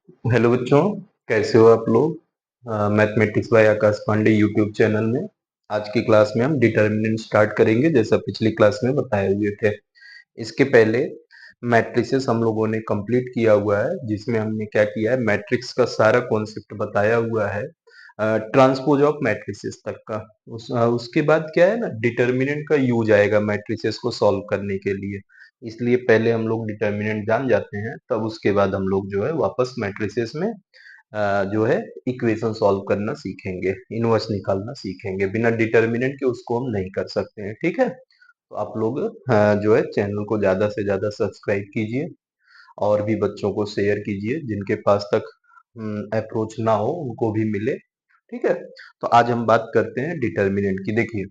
Hello बच्चों, कैसे हो आप लोग? Mathematics by Akash Pandey YouTube channel में आज की क्लास में हम डिटर्मिनेंट स्टार्ट करेंगे, जैसा पिछली क्लास में बताए हुए थे। इसके पहले मैट्रिसेस हम लोगों ने कंप्लीट किया हुआ है, जिसमें हमने क्या किया है, मैट्रिक्स का सारा कॉन्सेप्ट बताया हुआ है, ट्रांसपोज ऑफ मैट्रिसेस तक का। उसके बाद क्या है ना, डिटर्मिनेंट का यूज आएगा मैट्रिसेस को सॉल्व करने के लिए। इसलिए पहले हम लोग डिटर्मिनेंट जान जाते हैं, तब उसके बाद हम लोग जो है वापस मैट्रिसेस में जो है इक्वेशन सॉल्व करना सीखेंगे, इनवर्स निकालना सीखेंगे। बिना डिटर्मिनेंट के उसको हम नहीं कर सकते हैं, ठीक है। तो आप लोग जो है चैनल को ज्यादा से ज्यादा सब्सक्राइब कीजिए और भी बच्चों को शेयर कीजिए, जिनके पास तक अप्रोच ना हो उनको भी मिले, ठीक है। तो आज हम बात करते हैं डिटर्मिनेंट की। देखिए,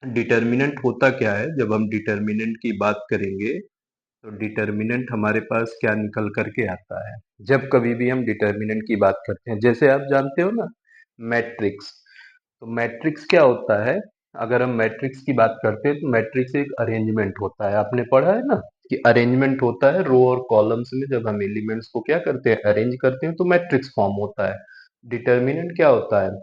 डिटर्मिनेंट होता क्या है। जब हम डिटर्मिनेंट की बात करेंगे तो डिटर्मिनेंट हमारे पास क्या निकल करके आता है, जब कभी भी हम डिटर्मिनेंट की बात करते हैं। जैसे आप जानते हो ना, मैट्रिक्स। तो मैट्रिक्स क्या होता है? अगर हम मैट्रिक्स की बात करते हैं तो मैट्रिक्स एक अरेंजमेंट होता है। आपने पढ़ा है ना कि अरेंजमेंट होता है रो और कॉलम्स में। जब हम एलिमेंट्स को क्या करते हैं, अरेंज करते हैं, तो मैट्रिक्स फॉर्म होता है। डिटर्मिनेंट क्या होता है?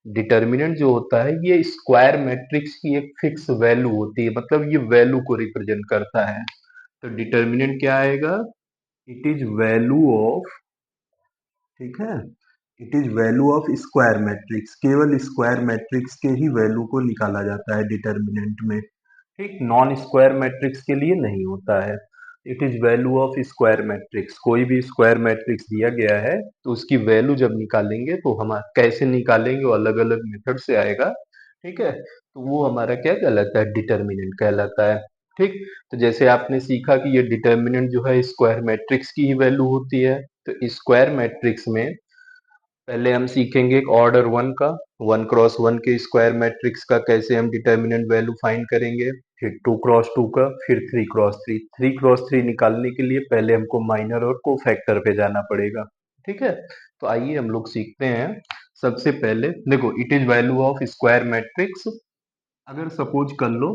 डिटर्मिनेंट जो होता है ये स्क्वायर मैट्रिक्स की एक फिक्स वैल्यू होती है, मतलब ये वैल्यू को रिप्रेजेंट करता है। तो डिटर्मिनेंट क्या आएगा? इट इज वैल्यू ऑफ, ठीक है, it is value of square matrix. केवल स्क्वायर मैट्रिक्स के ही वैल्यू को निकाला जाता है डिटर्मिनेंट में, ठीक। नॉन स्क्वायर मैट्रिक्स के लिए नहीं होता है। It is value of square matrix. कोई भी स्क्वायर मैट्रिक्स दिया गया है तो उसकी वैल्यू जब निकालेंगे तो हम कैसे निकालेंगे, वो अलग अलग मेथड से आएगा, ठीक है। तो वो हमारा क्या कहलाता है, डिटर्मिनेंट कहलाता है, ठीक। तो जैसे आपने सीखा कि ये डिटर्मिनेंट जो है स्क्वायर मैट्रिक्स की ही वैल्यू होती है। तो स्क्वायर मैट्रिक्स में पहले हम सीखेंगे एक ऑर्डर वन का, वन क्रॉस वन के स्क्वायर मैट्रिक्स का कैसे हम डिटर्मिनेंट वैल्यू फाइंड करेंगे। फिर टू क्रॉस टू का, फिर three cross three. Three cross three निकालने के लिए पहले हमको माइनर और को फैक्टर पे जाना पड़ेगा, ठीक है। तो आइए हम लोग सीखते हैं। सबसे पहले देखो, it is value of square matrix. अगर सपोज कर लो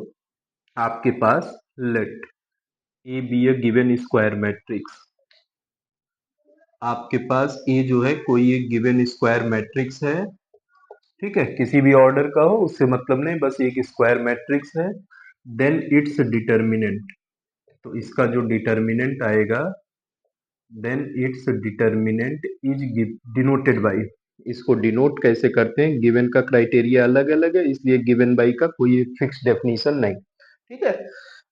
आपके पास, let A be a given square matrix. आपके पास ए जो है कोई एक गिवन स्क्वायर मैट्रिक्स है, ठीक है, किसी भी ऑर्डर का हो उससे मतलब नहीं, बस एक स्क्वायर मैट्रिक्स है। देन इट्स डिटर्मिनेंट, तो इसका जो डिटर्मिनेंट आएगा, then its determinant is denoted by. इसको डिनोट कैसे करते हैं, गिवन का क्राइटेरिया अलग अलग है, इसलिए गिवन बाई का कोई फिक्स डेफिनेशन नहीं, ठीक है।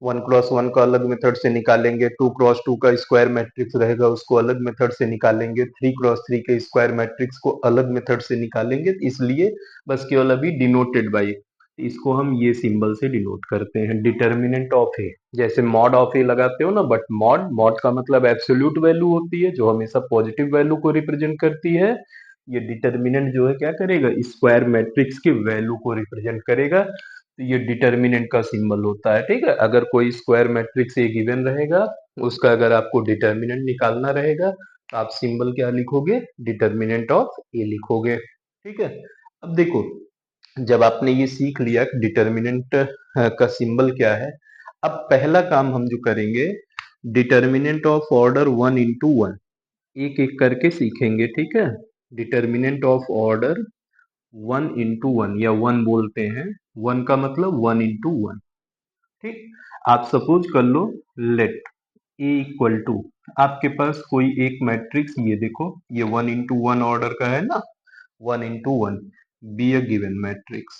वन क्रॉस वन का अलग मेथड से निकालेंगे, टू क्रॉस टू का स्क्वायर मैट्रिक्स रहेगा उसको अलग मेथड से निकालेंगे, थ्री क्रॉस थ्री के स्क्वायर मैट्रिक्स को अलग मेथड से निकालेंगे। इसलिए बस केवल अभी डिनोटेड बाई, इसको हम ये सिंबल से डिनोट करते हैं, डिटर्मिनेंट ऑफ ए। जैसे मॉड ऑफ ए लगाते हो ना, बट मॉड मॉड का मतलब एब्सोल्यूट वैल्यू होती है जो हमेशा पॉजिटिव वैल्यू को रिप्रेजेंट करती है। ये डिटर्मिनेंट जो है क्या करेगा, स्क्वायर मैट्रिक्स की वैल्यू को रिप्रेजेंट करेगा। तो ये डिटर्मिनेंट का सिंबल होता है, ठीक है। अगर कोई स्क्वायर मैट्रिक्स ए गिवन रहेगा, उसका अगर आपको डिटर्मिनेंट निकालना रहेगा तो आप सिंबल क्या लिखोगे, डिटर्मिनेंट ऑफ ए लिखोगे, ठीक है। अब देखो, जब आपने ये सीख लिया कि डिटर्मिनेंट का सिंबल क्या है, अब पहला काम हम जो करेंगे, determinant of order one into one, एक एक करके सीखेंगे, ठीक है। Determinant of order one into one, या वन बोलते हैं, वन का मतलब वन इंटू वन, ठीक। आप सपोज कर लो, लेट ए इक्वल टू, आपके पास कोई एक मैट्रिक्स, ये देखो ये वन इंटू वन ऑर्डर का है ना, one into one, be a given matrix.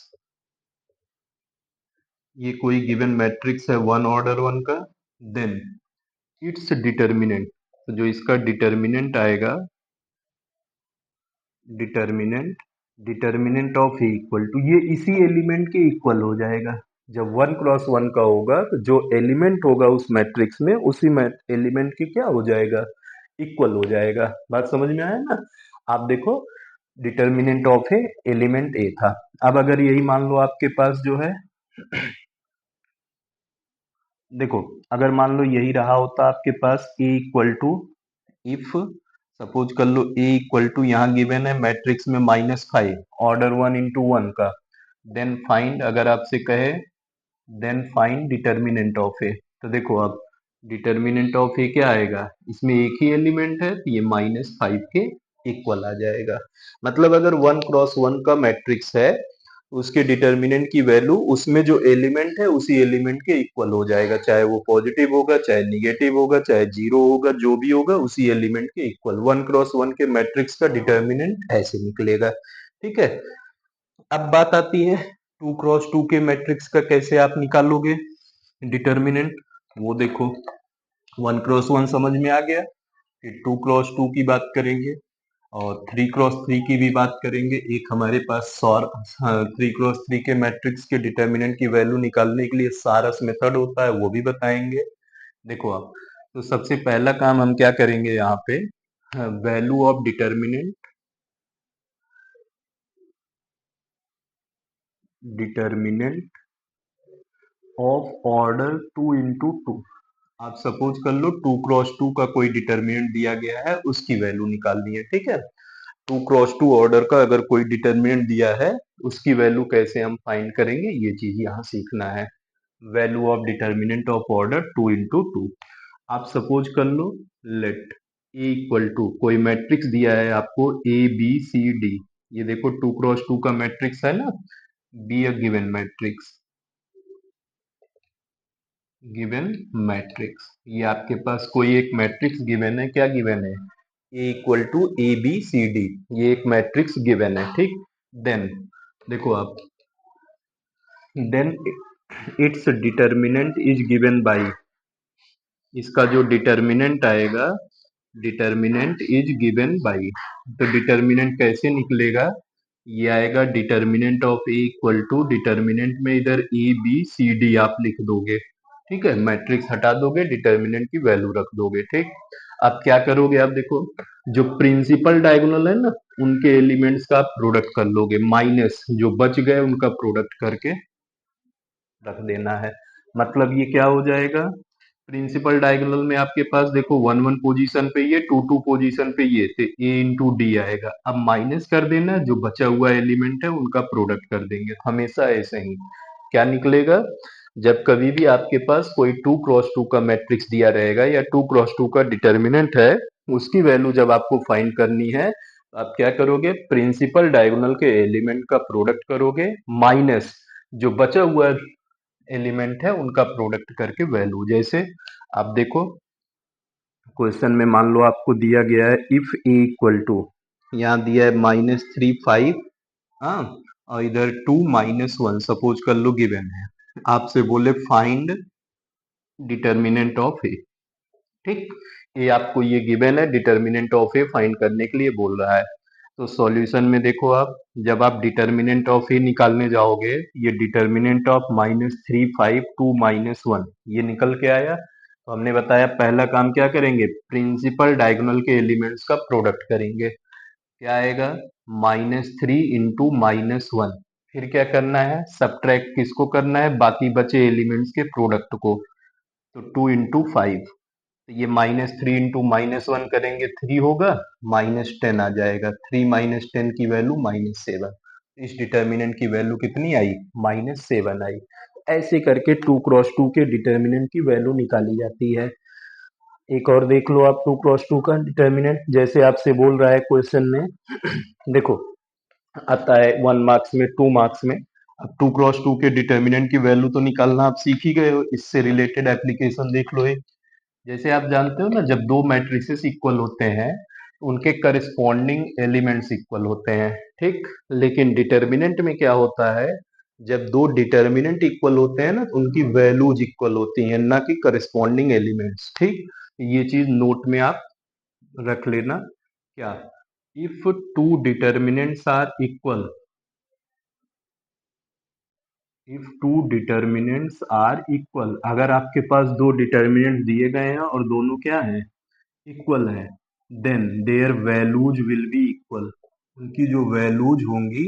ये कोई गिवन मैट्रिक्स है वन ऑर्डर वन का। देन इट्स डिटर्मिनेंट, तो जो इसका डिटर्मिनेंट आएगा, determinant, determinant of A equal to, ये इसी एलिमेंट के इक्वल हो जाएगा। जब वन क्रॉस वन का होगा तो जो एलिमेंट होगा उस मैट्रिक्स में, उसी एलिमेंट के क्या हो जाएगा, इक्वल हो जाएगा। बात समझ में आया ना? आप देखो, डिटर्मिनेंट ऑफ ए, एलिमेंट ए था। अब अगर यही मान लो आपके पास जो है, देखो, अगर मान लो यही रहा होता आपके पास ए इक्वल टू, इफ सपोज कर लो ए इक्वल टू, यहाँ गिवन है मैट्रिक्स में -5, ऑर्डर वन इंटू वन का। देन फाइंड, अगर आपसे कहे देन फाइंड डिटर्मिनेंट ऑफ ए, तो देखो अब डिटर्मिनेंट ऑफ ए क्या आएगा, इसमें एक ही एलिमेंट है तो ये -5 के इक्वल आ जाएगा। मतलब अगर 1 क्रॉस 1 का मैट्रिक्स है, उसके डिटर्मिनेंट की वैल्यू उसमें जो एलिमेंट है उसी एलिमेंट के इक्वल हो जाएगा, चाहे वो पॉजिटिव होगा चाहे निगेटिव होगा चाहे जीरो होगा, जो भी होगा उसी एलिमेंट के इक्वल। 1 क्रॉस 1 के मैट्रिक्स का डिटर्मिनेंट ऐसे निकलेगा। ठीक है, अब बात आती है 2 क्रॉस 2 के मैट्रिक्स का कैसे आप निकालोगे डिटर्मिनेंट, वो देखो। 1 क्रॉस 1 समझ में आ गया, फिर 2 क्रॉस 2 की बात करेंगे और 3 क्रॉस 3 की भी बात करेंगे। एक हमारे पास 3 क्रॉस 3 के मैट्रिक्स के डिटर्मिनेंट की वैल्यू निकालने के लिए सारस मेथड होता है, वो भी बताएंगे। देखो आप, तो सबसे पहला काम हम क्या करेंगे यहाँ पे, value of determinant of order 2 × 2। आप सपोज कर लो 2 क्रॉस 2 का कोई डिटर्मिनेंट दिया गया है, उसकी वैल्यू निकालनी है। ठीक है, 2 क्रॉस 2 ऑर्डर का अगर कोई डिटर्मिनेंट दिया है, उसकी वैल्यू कैसे हम फाइंड करेंगे, ये चीज यहाँ सीखना है। Value of determinant of order 2 × 2। आप सपोज कर लो, लेट ए इक्वल टू कोई मैट्रिक्स दिया है आपको ABCD। ये देखो 2 क्रॉस 2 का मैट्रिक्स है ना, बी अ गिवन मैट्रिक्स। ये आपके पास कोई एक मैट्रिक्स गिवन है, क्या गिवन है, ए इक्वल टू ABCD। ये एक मैट्रिक्स गिवन है, ठीक। देन देखो आप, then its determinant is given by, इसका जो डिटर्मिनेंट आएगा, डिटर्मिनेंट इज गिवन बाई, तो डिटर्मिनेंट कैसे निकलेगा, ये आएगा determinant of A equal to, determinant में इधर ABCD आप लिख दोगे। ठीक है, मैट्रिक्स हटा दोगे, डिटर्मिनेंट की वैल्यू रख दोगे। ठीक, अब क्या करोगे, आप देखो जो प्रिंसिपल डायगोनल है ना, उनके एलिमेंट्स का आप प्रोडक्ट कर लोगे, माइनस जो बच गए उनका प्रोडक्ट करके रख देना है। मतलब ये क्या हो जाएगा, प्रिंसिपल डायगोनल में आपके पास देखो 1 1 पोजीशन पे ये, 2 2 पोजीशन पे ये, तो A × D आएगा। अब माइनस कर देना, जो बचा हुआ एलिमेंट है उनका प्रोडक्ट कर देंगे, हमेशा ऐसे ही। क्या निकलेगा, जब कभी भी आपके पास कोई 2 क्रॉस 2 का मैट्रिक्स दिया रहेगा या 2 क्रॉस 2 का डिटर्मिनेंट है, उसकी वैल्यू जब आपको फाइंड करनी है, तो आप क्या करोगे, प्रिंसिपल डायगोनल के एलिमेंट का प्रोडक्ट करोगे, माइनस जो बचा हुआ एलिमेंट है उनका प्रोडक्ट करके वैल्यू। जैसे आप देखो, क्वेश्चन में मान लो आपको दिया गया है इफ ए इक्वल टू, यहाँ दिया है -3 5, हाँ, और इधर 2 -1 सपोज कर लो गिवन है। आपसे बोले फाइंड डिटर्मिनेंट ऑफ ए। ठीक, ये आपको ये गिवन है, डिटर्मिनेंट ऑफ ए फाइंड करने के लिए बोल रहा है। तो सॉल्यूशन में देखो आप, जब आप डिटर्मिनेंट ऑफ ए निकालने जाओगे, ये डिटर्मिनेंट ऑफ -3 5 2 -1 ये निकल के आया, तो हमने बताया पहला काम क्या करेंगे, प्रिंसिपल डायगोनल के एलिमेंट्स का प्रोडक्ट करेंगे। क्या आएगा, -3 × -1। फिर क्या करना है, सब्ट्रैक्ट किसको करना है, बाकी बचे एलिमेंट्स के प्रोडक्ट को, तो 2 × 5। तो ये -3 × -1 करेंगे, 3 होगा, -10 आ जाएगा, 3 -10 की वैल्यू -7। इस डिटर्मिनेंट की वैल्यू कितनी आई, -7 आई। ऐसे करके 2 क्रॉस 2 के डिटर्मिनेंट की वैल्यू निकाली जाती है। एक और देख लो आप, 2 क्रॉस 2 का डिटर्मिनेंट जैसे आपसे बोल रहा है क्वेश्चन में, देखो आता है 1 मार्क्स में, 2 मार्क्स में। अब 2 क्रॉस 2 के डिटर्मिनेंट की वैल्यू तो निकालना आप सीख ही गए हो, इससे रिलेटेड एप्लीकेशन देख लो एक। जैसे आप जानते हो ना, जब दो मैट्रिसेस इक्वल होते हैं, उनके करस्पॉन्डिंग एलिमेंट्स इक्वल होते हैं। ठीक, लेकिन डिटर्मिनेंट में क्या होता है, जब दो डिटर्मिनेंट इक्वल होते हैं ना, तो उनकी वैल्यूज इक्वल होती हैं, ना कि करस्पॉन्डिंग एलिमेंट्स। ठीक, ये चीज नोट में आप रख लेना। क्या, if two determinants are equal, if two determinants are equal, अगर आपके पास दो डिटर्मिनेंट दिए गए हैं और दोनों क्या हैं, इक्वल है, then their values will be equal, उनकी जो वैल्यूज होंगी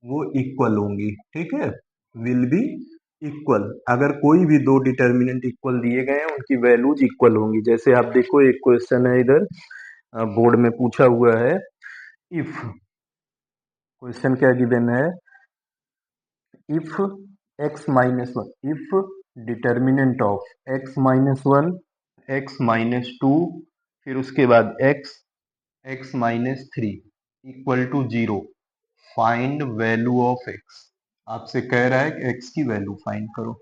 वो इक्वल होंगी। ठीक है, विल बी इक्वल, अगर कोई भी दो डिटर्मिनेंट इक्वल दिए गए हैं उनकी वैल्यूज इक्वल होंगी। जैसे आप देखो एक क्वेश्चन है इधर, बोर्ड में पूछा हुआ है, इफ, क्वेश्चन क्या गिवन है, if x -1, if determinant of x -1 x minus two, फिर उसके बाद x minus three equal to zero. Find value of x। आपसे कह रहा है कि x की वैल्यू फाइंड करो।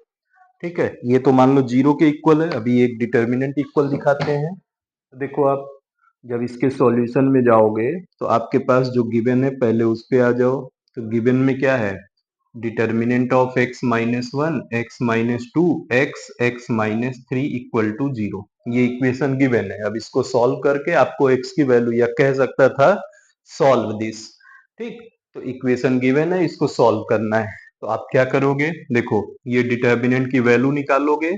ठीक है, ये तो मान लो जीरो के इक्वल है। अभी एक डिटर्मिनेंट इक्वल दिखाते हैं। तो देखो आप जब इसके सॉल्यूशन में जाओगे तो आपके पास जो गिवन है पहले उस पे आ जाओ। तो गिवन में क्या है, determinant of x minus one, X minus two, X minus three equal to zero. ये इक्वेशन गिवन है। अब इसको सॉल्व करके आपको x की वैल्यू, या कह सकता था सॉल्व दिस। ठीक, तो इक्वेशन गिवन है, इसको सॉल्व करना है। तो आप क्या करोगे, देखो ये डिटर्मिनेंट की वैल्यू निकालोगे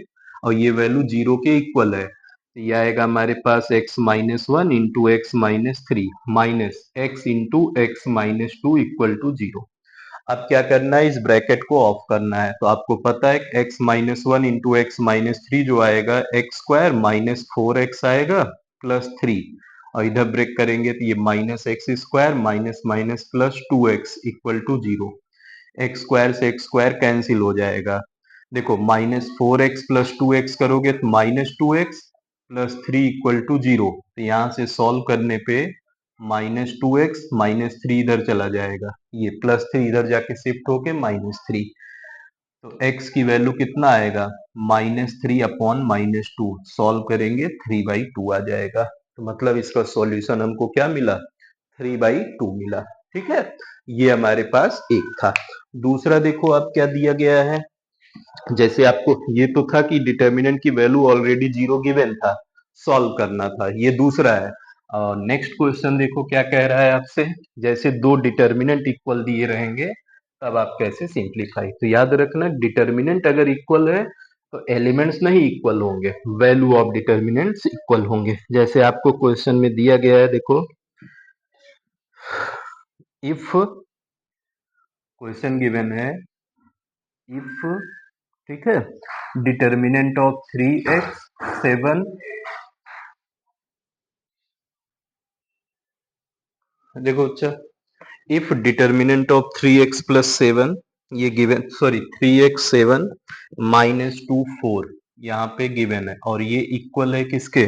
और ये वैल्यू जीरो के इक्वल है। ये आएगा हमारे पास x minus one into X minus three minus X into X minus two equal to zero. अब क्या करना है, इस ब्रैकेट को ऑफ करना है। तो आपको पता है x minus one into X minus three जो आएगा X square minus four X आएगा प्लस थ्री, और इधर ब्रेक करेंगे तो ये minus X square minus minus plus two X equal to zero. X square से एक्स स्क्वायर कैंसिल हो जाएगा। देखो minus four X plus two X करोगे तो minus two X plus three equal to zero. तो यहाँ से सॉल्व करने पे minus two X minus three इधर चला जाएगा, ये प्लस थ्री इधर जाके शिफ्ट होके माइनस थ्री। तो x की वैल्यू कितना आएगा, minus three upon minus two. Solve करेंगे थ्री बाई टू आ जाएगा। तो मतलब इसका सॉल्यूशन हमको क्या मिला, थ्री बाई टू मिला। ठीक है, ये हमारे पास एक था। दूसरा देखो अब क्या दिया गया है। जैसे आपको ये तो था कि डिटर्मिनेंट की वैल्यू ऑलरेडी जीरो गिवन था, सॉल्व करना था। ये दूसरा है। नेक्स्ट क्वेश्चन देखो क्या कह रहा है आपसे। जैसे दो डिटर्मिनेंट इक्वल दिए रहेंगे तब आप कैसे सिंप्लीफाई। तो याद रखना डिटर्मिनेंट अगर इक्वल है तो एलिमेंट्स नहीं इक्वल होंगे, वैल्यू ऑफ डिटर्मिनेंट्स इक्वल होंगे। जैसे आपको क्वेश्चन में दिया गया है, देखो इफ क्वेश्चन गिवन है, इफ, ठीक है, determinant of three X seven, देखो अच्छा, if determinant of three X plus seven, ये given, sorry three X seven minus two four यहाँ पे गिवन है, और ये इक्वल है किसके,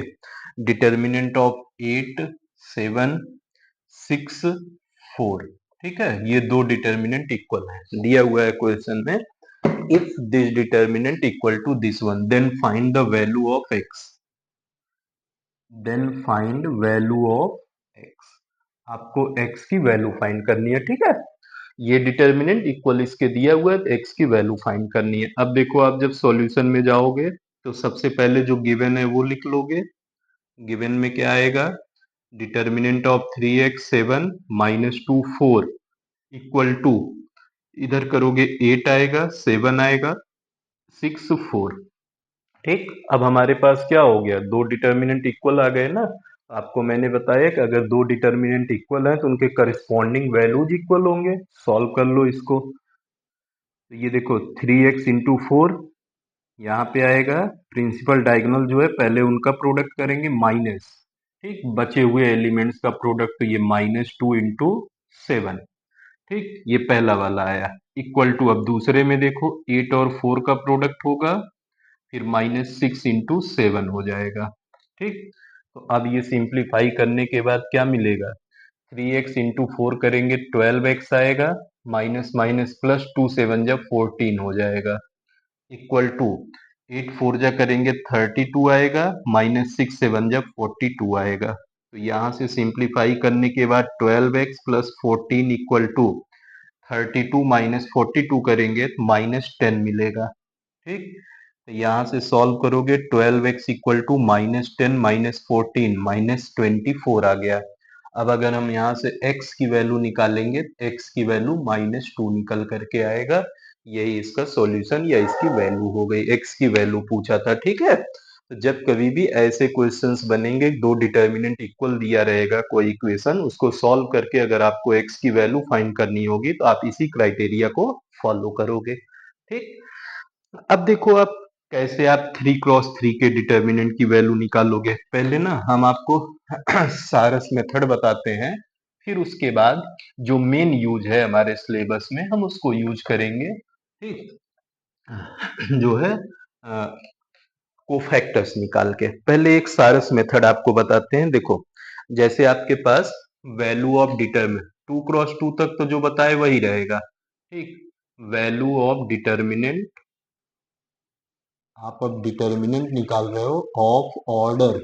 determinant of eight seven six four. ठीक है, ये दो डिटर्मिनेंट इक्वल है, दिया हुआ है क्वेश्चन में। If this determinant equal to this one then find the value of X, then find value of X. आपको x की वैल्यू फाइंड करनी है। ठीक है, ये डिटर्मिनेंट इक्वल इसके दिया हुआ है, तो x की वैल्यू फाइंड करनी है। अब देखो आप जब सॉल्यूशन में जाओगे तो सबसे पहले जो गिवन है वो लिख लोगे। गिवन में क्या आएगा, determinant of three X seven minus two four equal to, इधर करोगे एट आएगा सेवन आएगा सिक्स फोर। ठीक, अब हमारे पास क्या हो गया, दो डिटर्मिनेंट इक्वल आ गए ना। आपको मैंने बताया कि अगर दो डिटर्मिनेंट इक्वल है तो उनके करस्पॉन्डिंग वैल्यूज इक्वल होंगे। सॉल्व कर लो इसको। तो ये देखो थ्री एक्स इंटू फोर, यहाँ पे आएगा प्रिंसिपल डायगोनल जो है पहले उनका प्रोडक्ट करेंगे माइनस, ठीक, बचे हुए एलिमेंट्स का प्रोडक्ट, तो ये माइनस टू इंटू सेवन। ठीक, ये पहला वाला आया इक्वल टू। अब दूसरे में देखो एट और फोर का प्रोडक्ट होगा, फिर माइनस सिक्स इंटू सेवन हो जाएगा। ठीक, तो अब ये सिंप्लीफाई करने के बाद क्या मिलेगा, थ्री एक्स इंटू फोर करेंगे ट्वेल्व एक्स आएगा, minus minus plus two seven जब फोर्टीन हो जाएगा इक्वल टू, एट फोर जा करेंगे थर्टी टू आएगा, माइनस सिक्स सेवन जब फोर्टी टू आएगा। तो यहाँ से सिंप्लीफाई करने के बाद twelve x plus fourteen equal to thirty two minus forty two करेंगे तो माइनस टेन मिलेगा। ठीक, तो यहाँ से सॉल्व करोगे twelve X equal to minus ten minus fourteen minus twenty four आ गया। अब अगर हम यहाँ से x की वैल्यू निकालेंगे तो x की वैल्यू माइनस टू निकल करके आएगा। यही इसका सॉल्यूशन या इसकी वैल्यू हो गई, x की वैल्यू पूछा था। ठीक है, तो जब कभी भी ऐसे क्वेश्चंस बनेंगे, दो डिटर्मिनेंट इक्वल दिया रहेगा कोई इक्वेशन, उसको सॉल्व करके अगर आपको x की वैल्यू फाइंड करनी होगी तो आप इसी क्राइटेरिया को फॉलो करोगे। ठीक, अब देखो आप कैसे आप थ्री क्रॉस थ्री के डिटर्मिनेंट की वैल्यू निकालोगे। पहले ना हम आपको सारस मेथड बताते हैं, फिर उसके बाद जो मेन यूज है हमारे सिलेबस में हम उसको यूज करेंगे। ठीक, जो है कोफैक्टर्स निकाल के। पहले एक सारस मेथड आपको बताते हैं। देखो, जैसे आपके पास वैल्यू ऑफ डिटरमिनेंट 2 क्रॉस 2 तक तो जो बताए वही रहेगा, ठीक। वैल्यू ऑफ डिटर्मिनेंट, आप अब डिटर्मिनेंट निकाल रहे हो ऑफ ऑर्डर।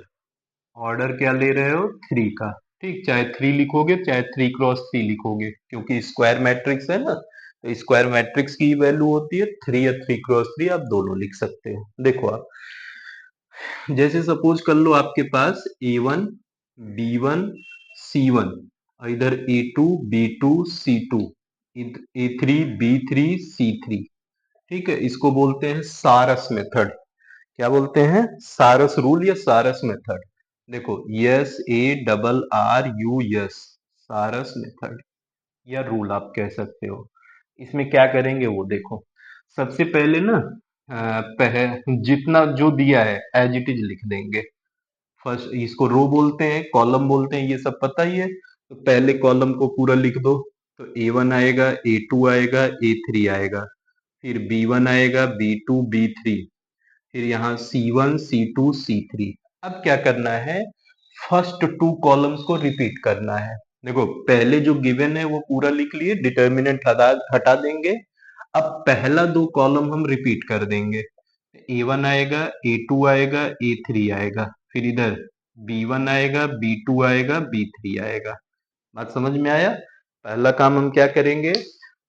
ऑर्डर क्या ले रहे हो? 3 का, ठीक। चाहे 3 लिखोगे चाहे 3 क्रॉस 3 लिखोगे, क्योंकि स्क्वायर मैट्रिक्स है ना, तो स्क्वायर मैट्रिक्स की वैल्यू होती है 3 या 3 क्रॉस 3, आप दोनों लिख सकते हो। देखो आप, जैसे सपोज कर लो आपके पास A1 B1 C1, और इधर A2 B2 C2, A3 B3 C3, ठीक है। इसको बोलते हैं सारस मेथड। क्या बोलते हैं? सारस रूल या सारस मेथड। देखो, SARRUS, सारस मेथड या रूल आप कह सकते हो। इसमें क्या करेंगे वो देखो। सबसे पहले ना जितना जो दिया है एज इट इज लिख देंगे। फर्स्ट इसको रो बोलते हैं, कॉलम बोलते हैं, ये सब पता ही है। तो पहले कॉलम को पूरा लिख दो। तो A1 आएगा, A2 आएगा, A3 आएगा, फिर B1 आएगा, B2 B3, फिर यहाँ C1 C2 C3। अब क्या करना है? फर्स्ट 2 कॉलम्स को रिपीट करना है। देखो, पहले जो गिवन है वो पूरा लिख लिए, डिटर्मिनेंट हटा हटा देंगे। अब पहला 2 कॉलम हम रिपीट कर देंगे। A1 आएगा, A2 आएगा, A3 आएगा, फिर इधर B1 आएगा, B2 आएगा, B3 आएगा। बात समझ में आया? पहला काम हम क्या करेंगे?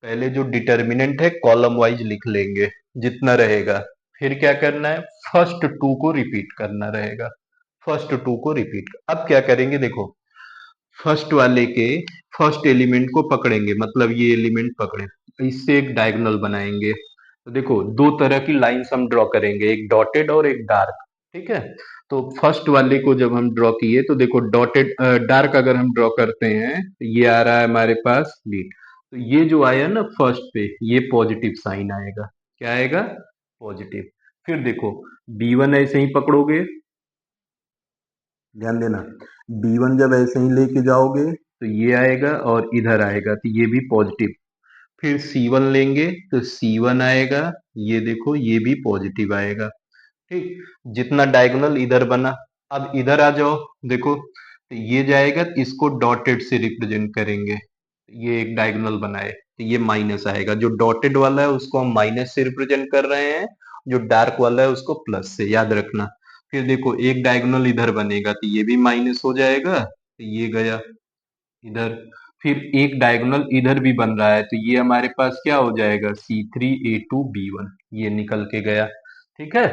पहले जो डिटर्मिनेंट है कॉलम वाइज लिख लेंगे जितना रहेगा। फिर क्या करना है? फर्स्ट 2 को रिपीट करना रहेगा। फर्स्ट 2 को रिपीट। अब क्या करेंगे? देखो, फर्स्ट वाले के फर्स्ट एलिमेंट को पकड़ेंगे, मतलब ये एलिमेंट पकड़े, इससे एक डायगोनल बनाएंगे। तो देखो, 2 तरह की लाइंस हम ड्रॉ करेंगे, एक डॉटेड और एक डार्क, ठीक है। तो फर्स्ट वाले को जब हम ड्रॉ किए तो देखो, डॉटेड डार्क अगर हम ड्रॉ करते हैं तो ये आ रहा है हमारे पास बी। तो ये जो आया ना फर्स्ट पे, ये पॉजिटिव साइन आएगा। क्या आएगा? पॉजिटिव। फिर देखो, B1 ऐसे ही पकड़ोगे, ध्यान देना। B1 जब ऐसे ही लेके जाओगे तो ये आएगा और इधर आएगा, तो ये भी पॉजिटिव। फिर C1 लेंगे तो C1 आएगा, ये देखो ये भी पॉजिटिव आएगा, ठीक। जितना डायगोनल इधर बना। अब इधर आ जाओ, देखो तो ये जाएगा, इसको डॉटेड से रिप्रेजेंट करेंगे। ये एक डायगोनल बनाए तो ये माइनस आएगा। जो डॉटेड वाला है उसको हम माइनस से रिप्रेजेंट कर रहे हैं, जो डार्क वाला है उसको प्लस से, याद रखना। फिर देखो, एक डायगोनल इधर बनेगा तो ये भी माइनस हो जाएगा, तो ये गया इधर। फिर एक डायगोनल इधर भी बन रहा है, तो ये हमारे पास क्या हो जाएगा? C3A2B1, ये निकल के गया, ठीक है।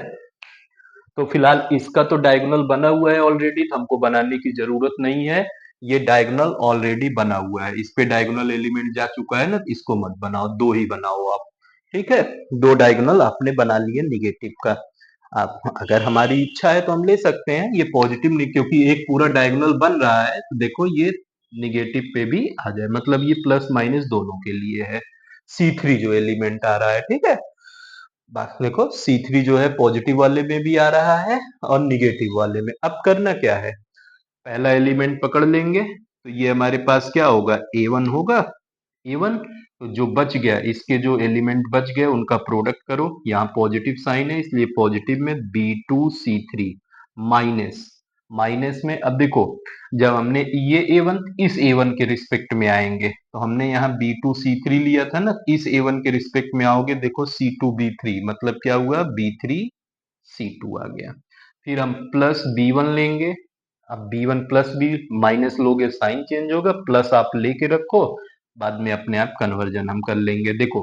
तो फिलहाल इसका तो डायगोनल बना हुआ है ऑलरेडी, तो हमको बनाने की जरूरत नहीं है। ये डायगोनल ऑलरेडी बना हुआ है, इस पे डायगोनल एलिमेंट जा चुका है ना, इसको मत बनाओ, 2 ही बनाओ आप, ठीक है। 2 डायगोनल आपने बना लिए निगेटिव का। आप अगर हमारी इच्छा है तो हम ले सकते हैं ये पॉजिटिव नहीं, क्योंकि एक पूरा डायगोनल बन रहा है, तो देखो ये निगेटिव पे भी आ जाए, मतलब ये प्लस माइनस दोनों के लिए है। C3 जो एलिमेंट आ रहा है, ठीक है। बस देखो, C3 जो है पॉजिटिव वाले में भी आ रहा है और निगेटिव वाले में। अब करना क्या है? पहला एलिमेंट पकड़ लेंगे, तो ये हमारे पास क्या होगा? A1 होगा। A1, तो जो बच गया, इसके जो एलिमेंट बच गए उनका प्रोडक्ट करो। यहाँ पॉजिटिव साइन है इसलिए पॉजिटिव में B2C3 माइनस, माइनस में। अब देखो, जब हमने ये A1 इस A1 के रिस्पेक्ट में आएंगे, तो हमने यहाँ B2C3 लिया था ना, इस A1 के रिस्पेक्ट में आओगे, देखो C2B3, मतलब क्या हुआ? B3C2 आ गया। फिर हम प्लस B1 लेंगे। अब B1 प्लस बी, माइनस लोगे साइन चेंज होगा, प्लस आप लेके रखो, बाद में अपने आप कन्वर्जन हम कर लेंगे। देखो,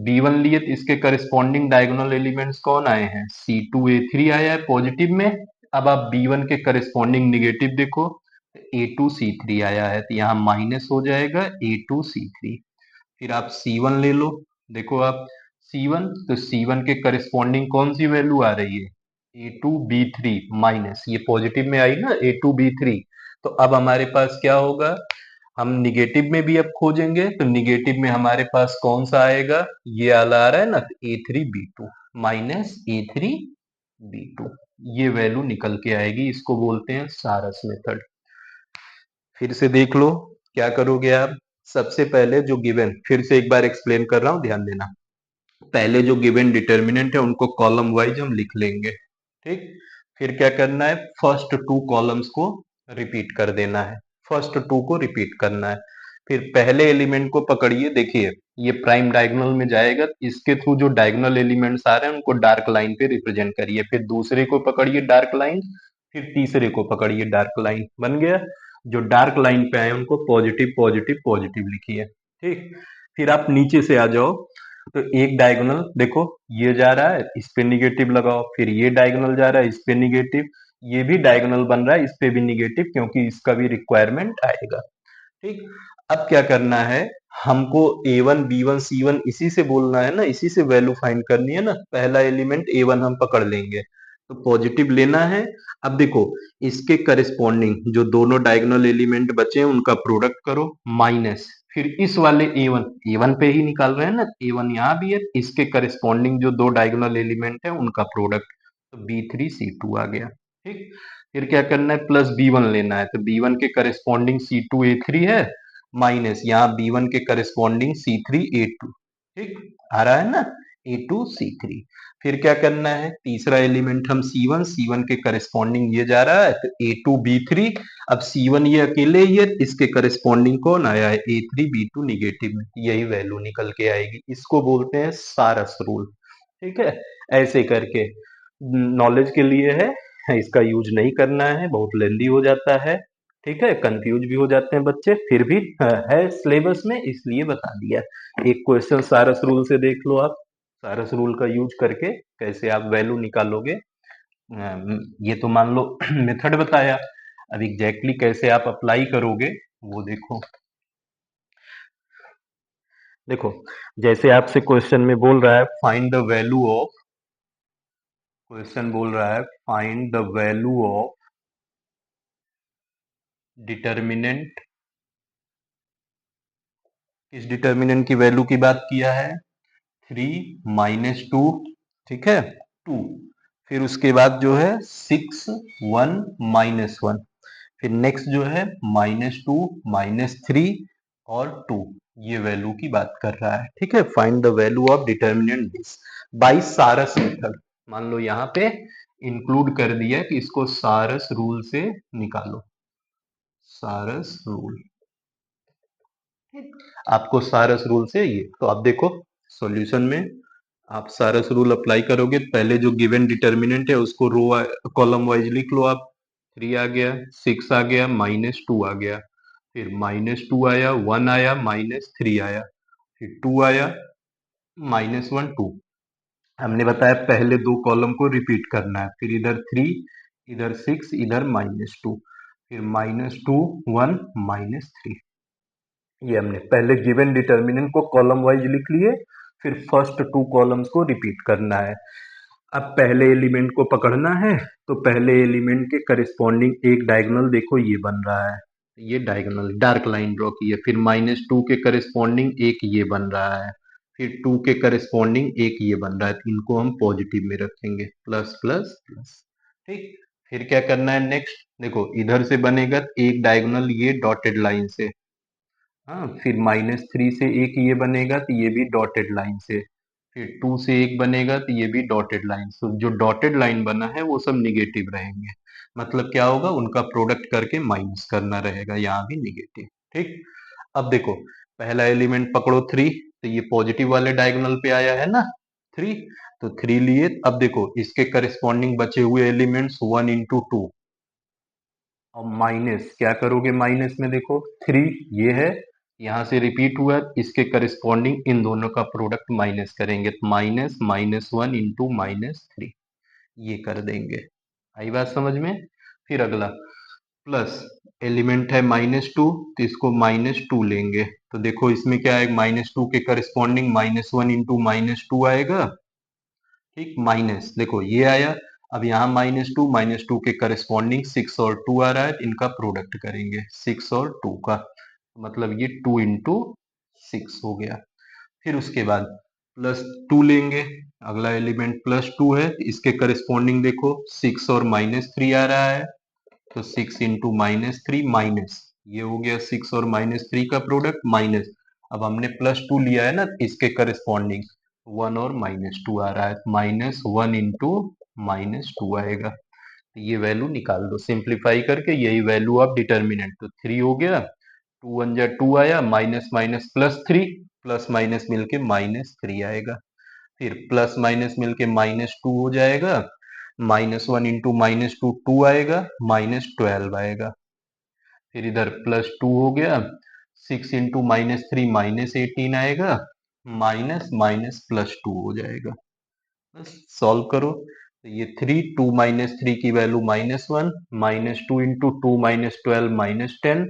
B1 लिए तो इसके करस्पॉन्डिंग डायगोनल एलिमेंट्स कौन आए हैं? C2A3 आया है पॉजिटिव में। अब आप B1 के करस्पॉन्डिंग निगेटिव देखो, A2C3 आया है, तो यहाँ माइनस हो जाएगा A2C3। फिर आप C1 ले लो, देखो आप C1, तो C1 के करस्पॉन्डिंग कौन सी वैल्यू आ रही है? A2B3 माइनस, ये पॉजिटिव में आई ना A2B3। तो अब हमारे पास क्या होगा? हम निगेटिव में भी अब खोजेंगे, तो निगेटिव में हमारे पास कौन सा आएगा? ये वाला आ रहा है ना, A3B2 माइनस A3B2, ये वैल्यू निकल के आएगी। इसको बोलते हैं सारस मेथड। फिर से देख लो, क्या करोगे आप? सबसे पहले जो गिवन, फिर से एक बार एक्सप्लेन कर रहा हूं, ध्यान देना। पहले जो गिवन डिटर्मिनेंट है उनको कॉलम वाइज हम लिख लेंगे, ठीक। फिर क्या करना है, फर्स्ट टू कॉलम्स को रिपीट कर देना है, फर्स्ट टू को रिपीट करना है। फिर पहले एलिमेंट को पकड़िए, देखिए ये प्राइम डायगोनल में जाएगा, इसके थ्रू जो डायगोनल एलिमेंट्स आ रहे हैं उनको डार्क लाइन पे रिप्रेजेंट करिए। फिर दूसरे को पकड़िए डार्क लाइन, फिर तीसरे को पकड़िए डार्क लाइन, बन गया। जो डार्क लाइन पे आए उनको पॉजिटिव पॉजिटिव पॉजिटिव लिखिए। ठीक। फिर आप नीचे से आ जाओ, तो एक डायगोनल देखो ये जा रहा है, इस पे निगेटिव लगाओ, फिर ये डायगोनल जा रहा है, इस पे निगेटिव, ये भी डायगोनल बन रहा है, इस पे भी निगेटिव, क्योंकि इसका भी रिक्वायरमेंट आएगा। ठीक। अब क्या करना है, हमको A1 B1 C1 इसी से बोलना है ना, इसी से वैल्यू फाइंड करनी है ना। पहला एलिमेंट A1 हम पकड़ लेंगे, तो पॉजिटिव लेना है। अब देखो इसके करस्पॉन्डिंग जो दोनों डायगोनल एलिमेंट बचे हैं उनका प्रोडक्ट करो, माइनस, फिर इस वाले A1 पे ही निकाल रहे हैं ना, A1 यहाँ भी है, इसके करस्पॉन्डिंग जो दो डायगोनल एलिमेंट है उनका प्रोडक्ट, तो B3 C2 आ गया। ठीक। फिर क्या करना है, प्लस B1 लेना है, तो B1 के करस्पॉन्डिंग C2 A3 है, माइनस यहाँ B1 के करस्पॉन्डिंग C3 A2। ठीक, आ रहा है ना, A2 C3। फिर क्या करना है, तीसरा एलिमेंट हम C1 के करस्पॉन्डिंग ये जा रहा है, तो A2 B3। अब C1 ये अकेले ही है, इसके करस्पॉन्डिंग कौन आया है, A3 B2 निगेटिव में, यही वैल्यू निकल के आएगी। इसको बोलते हैं सारस रूल। ठीक है, ऐसे करके नॉलेज के लिए है, इसका यूज नहीं करना है, बहुत लेंदी हो जाता है। ठीक है, कंफ्यूज भी हो जाते हैं बच्चे, फिर भी है सिलेबस में इसलिए बता दिया। एक क्वेश्चन सारस रूल से देख लो आप, सारस रूल का यूज करके कैसे आप वैल्यू निकालोगे। ये तो मान लो मेथड बताया, अब एग्जैक्टली कैसे आप अप्लाई करोगे वो देखो। देखो जैसे आपसे क्वेश्चन में बोल रहा है find the value of, question बोल रहा है find the value of determinant, किस डिटर्मिनेंट की वैल्यू की बात किया है, 3 - 2। ठीक है, 2। फिर उसके बाद जो है 6 1 -1। फिर नेक्स्ट जो है -2 -3 और 2, ये वैल्यू की बात कर रहा है। ठीक है, find the value of determinant this by सारस मेथड। मान लो यहाँ पे इंक्लूड कर दिया कि इसको सारस रूल से निकालो, सारस रूल। आपको सारस रूल से ये, तो आप देखो सॉल्यूशन में आप सारस रूल अप्लाई करोगे, पहले जो गिवन डिटर्मिनेंट है उसको रो कॉलम वाइज लिख लो आप। 3 आ गया, 6 आ गया, -2 आ गया, फिर -2 आया, 1 आया, -3 आया, फिर 2 आया, -1 2। हमने बताया पहले दो कॉलम को रिपीट करना है, फिर इधर 3, इधर 6, इधर -2, फिर -2 1 -3। ये हमने पहले गिवन डिटर्मिनेंट को कॉलम वाइज लिख लिए, फिर फर्स्ट टू कॉलम्स को रिपीट करना है। अब पहले एलिमेंट को पकड़ना है, तो पहले एलिमेंट के करस्पॉन्डिंग एक डायगोनल देखो ये बन रहा है, ये डायगोनल डार्क लाइन ड्रॉ की है। फिर -2 के करस्पॉन्डिंग एक ये बन रहा है, फिर 2 के करस्पॉन्डिंग एक ये बन रहा है, तो इनको हम पॉजिटिव में रखेंगे, प्लस प्लस प्लस। ठीक। फिर क्या करना है नेक्स्ट, देखो इधर से बनेगा एक डायगोनल ये डॉटेड लाइन से, हाँ, फिर -3 से एक ये बनेगा तो ये भी डॉटेड लाइन से, फिर 2 से एक बनेगा तो ये भी डॉटेड लाइन। तो जो डॉटेड लाइन बना है वो सब निगेटिव रहेंगे, मतलब क्या होगा, उनका प्रोडक्ट करके माइनस करना रहेगा, यहाँ भी निगेटिव। ठीक। अब देखो पहला एलिमेंट पकड़ो 3, तो ये पॉजिटिव वाले डायगोनल पे आया है ना 3, तो 3 लिए। अब देखो इसके करस्पॉन्डिंग बचे हुए एलिमेंट्स 1 × 2, और माइनस क्या करोगे, माइनस में देखो 3 ये है, यहाँ से रिपीट हुआ, इसके करस्पॉन्डिंग इन दोनों का प्रोडक्ट माइनस करेंगे, तो -1 × -3 ये कर देंगे। आई बात समझ में। फिर अगला प्लस एलिमेंट है -2, तो इसको -2 लेंगे, तो देखो इसमें क्या है, -2 के करस्पॉन्डिंग -1 × -2 आएगा। ठीक, माइनस देखो ये आया, अब यहाँ -2 के करस्पॉन्डिंग 6 और 2 आ रहा है, इनका प्रोडक्ट करेंगे 6 और 2 का, मतलब ये 2 × 6 हो गया। फिर उसके बाद +2 लेंगे, अगला एलिमेंट +2 है, इसके करस्पॉन्डिंग देखो 6 और -3 आ रहा है, तो 6 × -3 माइनस, ये हो गया 6 और -3 का प्रोडक्ट माइनस। अब हमने +2 लिया है ना, इसके करस्पॉन्डिंग 1 और -2 आ रहा है, -1 × -2 आएगा। तो ये वैल्यू निकाल दो सिंप्लीफाई करके, यही वैल्यू ऑफ डिटर्मिनेंट। तो 3 हो गया, 2 1 जा 2 आया, minus minus plus 3, plus minus मिलके -3 आएगा। फिर प्लस माइनस मिलके -2 हो जाएगा, -1 इंटू -2 2 आएगा, -12 आएगा। फिर इधर +2 हो गया, 6 इंटू -3 -18 आएगा, माइनस माइनस +2 हो जाएगा। बस सॉल्व करो तो ये 3 2 -3 की वैल्यू -1, -2 इंटू 2 -12 -10,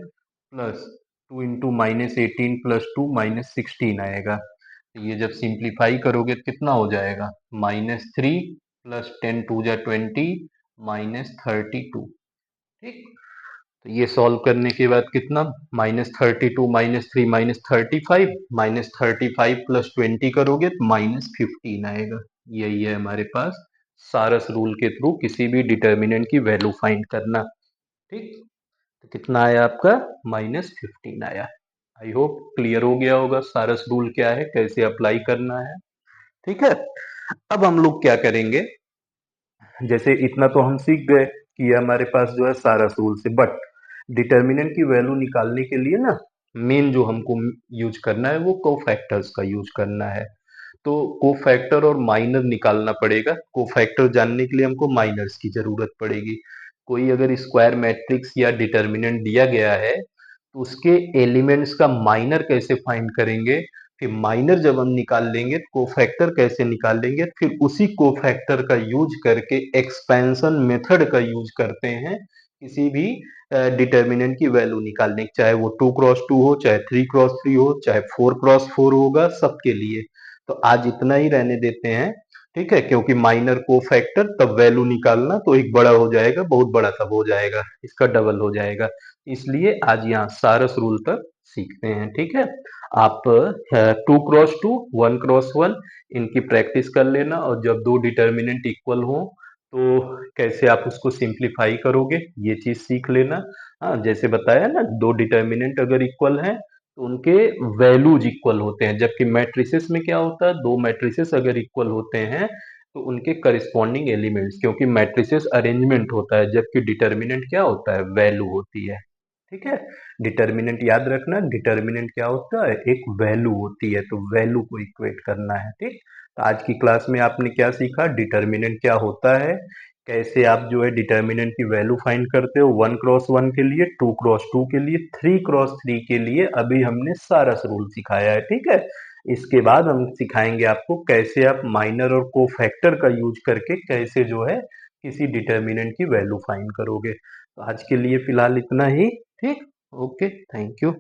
प्लस 2 इंटू -18 +2 -16 आएगा। तो ये जब सिंप्लीफाई करोगे तो कितना हो जाएगा, -3 प्लस 10 2 जा 20 -32। ठीक, तो ये सॉल्व करने के बाद कितना, -32 -3 -35, -35 प्लस 20 करोगे तो -15 आएगा। यही है हमारे पास सारस रूल के थ्रू किसी भी डिटर्मिनेंट की वैल्यू फाइंड करना। ठीक, तो कितना आया आपका, -15 आया। आई होप क्लियर हो गया होगा सारस रूल क्या है, कैसे अप्लाई करना है। ठीक है, अब हम लोग क्या करेंगे, जैसे इतना तो हम सीख गए कि ये हमारे पास जो है सारस रूल से, बट डिटर्मिनेंट की वैल्यू निकालने के लिए ना मेन जो हमको यूज करना है वो कोफैक्टर्स का यूज करना है। तो कोफैक्टर और माइनर निकालना पड़ेगा। कोफैक्टर जानने के लिए हमको माइनर्स की जरूरत पड़ेगी। कोई अगर स्क्वायर मैट्रिक्स या डिटर्मिनेंट दिया गया है तो उसके एलिमेंट्स का माइनर कैसे फाइंड करेंगे, फिर माइनर जब हम निकाल लेंगे तो कोफैक्टर कैसे निकाल लेंगे, फिर उसी कोफैक्टर का यूज करके एक्सपेंशन मेथड का यूज करते हैं किसी भी डिटर्मिनेंट की वैल्यू निकालने की, चाहे वो 2x2 हो, चाहे 3x3 हो, चाहे 4x4 होगा, सबके लिए। तो आज इतना ही रहने देते हैं। ठीक है, क्योंकि माइनर को फैक्टर तब वैल्यू निकालना तो एक बड़ा हो जाएगा, बहुत बड़ा तब हो जाएगा, इसका डबल हो जाएगा। इसलिए आज यहाँ सारस रूल तक सीखते हैं। ठीक है, आप 2x2 1x1 इनकी प्रैक्टिस कर लेना, और जब दो डिटर्मिनेंट इक्वल हो तो कैसे आप उसको सिंप्लीफाई करोगे ये चीज सीख लेना। हाँ, जैसे बताया ना, दो डिटर्मिनेंट अगर इक्वल हैं तो उनके वैल्यूज इक्वल होते हैं, जबकि मैट्रिसेस में क्या होता है, दो मैट्रिसेस अगर इक्वल होते हैं तो उनके करस्पॉन्डिंग एलिमेंट्स, क्योंकि मैट्रिसेस अरेंजमेंट होता है जबकि डिटर्मिनेंट क्या होता है, वैल्यू होती है। ठीक है, डिटर्मिनेंट याद रखना, डिटर्मिनेंट क्या होता है, एक वैल्यू होती है, तो वैल्यू को इक्वेट करना है। ठीक, तो आज की क्लास में आपने क्या सीखा, डिटर्मिनेंट क्या होता है, कैसे आप जो है डिटर्मिनेंट की वैल्यू फाइंड करते हो, 1x1 के लिए, 2x2 के लिए, 3x3 के लिए। अभी हमने सारस रूल सिखाया है। ठीक है, इसके बाद हम सिखाएंगे आपको कैसे आप माइनर और कोफैक्टर का यूज करके कैसे जो है किसी डिटर्मिनेंट की वैल्यू फाइंड करोगे। तो आज के लिए फिलहाल इतना ही। ठीक, ओके, थैंक यू।